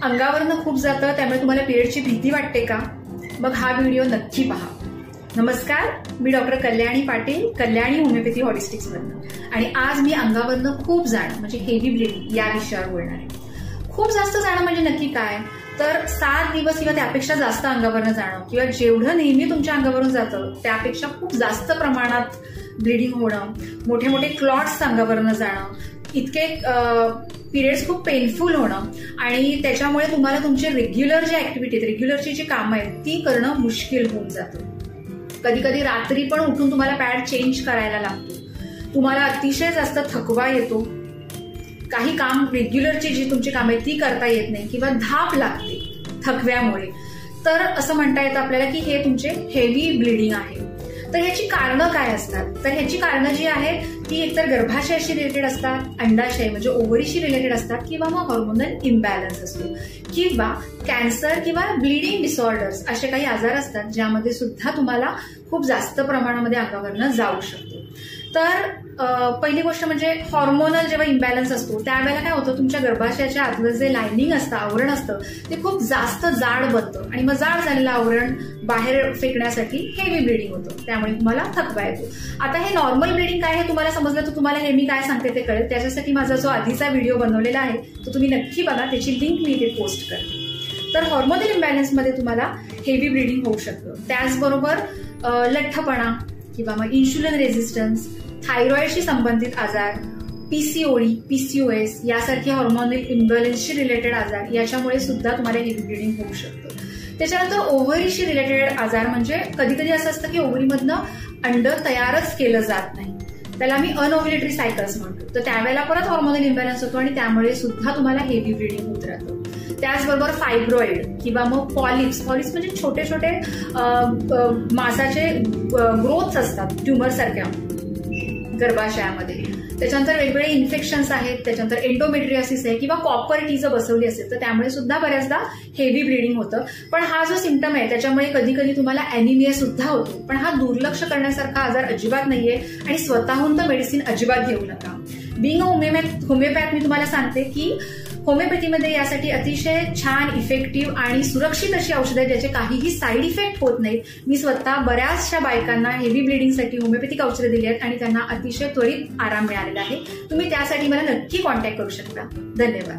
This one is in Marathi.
अंगावरनं खूप जातं त्यामुळे तुम्हाला पिरियडची भीती वाटते का? मग हा व्हिडिओ नक्की पहा. नमस्कार, मी डॉक्टर कल्याणी पाटील, कल्याणी होमिओपॅथी हॉलिस्टिक्समधनं. आणि आज मी अंगावरनं खूप जाणं म्हणजे हेवी ब्लिडिंग या विषयावर बोलणार आहे. खूप जास्त जाणं म्हणजे नक्की काय? तर 7 दिवस किंवा त्यापेक्षा जास्त अंगावरनं जाणं किंवा जेवढं नेहमी तुमच्या अंगावरून जातं त्यापेक्षा खूप जास्त प्रमाणात ब्लिडिंग होणं, मोठे मोठे क्लॉट्स अंगावरनं जाणं, इतके पिरियड्स खूप पेनफुल होणं आणि त्याच्यामुळे तुम्हाला तुमचे रेग्युलर जे ऍक्टिव्हिटी रेग्युलरची जी कामं आहेत ती करणं मुश्किल होऊन जातं. कधी कधी रात्री पण उठून तुम्हाला पॅड चेंज करायला लागतो. तुम्हाला अतिशय जास्त थकवा येतो. काही काम रेग्युलरची जी तुमची कामं आहेत ती करता येत नाही किंवा धाप लागते थकव्यामुळे. तर असं म्हणता येतं आपल्याला की हे तुमचे हेवी ब्लिडिंग आहे. तर ह्याची कारणं काय असतात? तर ह्याची कारणं जी आहेत ती एकतर गर्भाशयाशी रिलेटेड असतात, अंडाशय म्हणजे ओव्हरीशी रिलेटेड असतात किंवा मग हॉर्मोनल इम्बॅलन्स असतो किंवा कॅन्सर किंवा ब्लिडिंग डिसऑर्डर्स असे काही आजार असतात ज्यामध्ये सुद्धा तुम्हाला खूप जास्त प्रमाणामध्ये अंगावरनं जाऊ शकतो. तर पहिली गोष्ट म्हणजे हॉर्मोनल जेव्हा इम्बॅलन्स असतो त्यावेळेला काय होतं, तुमच्या गर्भाशयाच्या आतलं जे लायनिंग असतं, आवरण असतं ते खूप जास्त जाड बनतं आणि मग जाड झालेलं आवरण बाहेर फेकण्यासाठी हेवी ब्लिडिंग होतं. त्यामुळे तुम्हाला थकवा येतो. आता हे नॉर्मल ब्लिडिंग काय हे तुम्हाला समजलं तर तुम्हाला हे मी काय सांगते ते कळेल. त्याच्यासाठी माझा जो आधीचा व्हिडिओ बनवलेला आहे तो तुम्ही नक्की बघा, त्याची लिंक मी इथे पोस्ट करते. तर हॉर्मोनल इम्बॅलन्समध्ये तुम्हाला हेवी ब्लिडिंग होऊ शकतं. त्याचबरोबर लठ्ठपणा किंवा मग इन्शुलिन रेझिस्टन्स, थायरॉइडशी संबंधित आजार, पीसीओडी, पीसीओएस यासारखे हॉर्मोनल इम्बॅलन्सशी रिलेटेड आजार याच्यामुळे सुद्धा तुम्हाला हेवी ब्लिडिंग होऊ शकतं. त्याच्यानंतर ओव्हरीशी रिलेटेड आजार म्हणजे कधी कधी असं असतं की ओव्हरीमधनं अंड तयारच केलं जात नाही, त्याला आम्ही अनओव्युलेटरी सायकल्स म्हणतो. तर त्यावेळेला परत हॉर्मोनल इम्बॅलन्स होतो आणि त्यामुळे सुद्धा तुम्हाला हेवी ब्लिडिंग होत राहतं. त्याचबरोबर फायब्रॉइड किंवा मग पॉलिप्स म्हणजे छोटे छोटे मांसाचे ग्रोथ्स असतात ट्युमर सारख्या गर्भाशयामध्ये. त्याच्यानंतर वेगवेगळे इन्फेक्शन्स आहेत, त्याच्यानंतर एंडोमेट्रियोसिस आहे किंवा कॉपर टी जर बसवली असेल तर त्यामुळे सुद्धा बऱ्याचदा हेवी ब्लिडिंग होतं. पण हा जो सिम्पटम आहे त्याच्यामुळे कधी कधी तुम्हाला अॅनिमिया सुद्धा होतो. पण हा दुर्लक्ष करण्यासारखा आजार अजिबात नाहीये आणि स्वतःहून तर मेडिसिन अजिबात घेऊ नका. बिंग होमिओपॅथ मी तुम्हाला सांगते की होमिओपॅथीमध्ये यासाठी अतिशय छान, इफेक्टिव्ह आणि सुरक्षित अशी औषधं आहेत ज्याचे काहीही साईड इफेक्ट होत नाहीत. मी स्वतः बऱ्याचशा बायकांना हेवी ब्लिडिंगसाठी होमिओपॅथिक औषधं दिली आहेत आणि त्यांना अतिशय त्वरित आराम मिळालेला आहे. तुम्ही त्यासाठी मला नक्की कॉन्टॅक्ट करू शकता. धन्यवाद.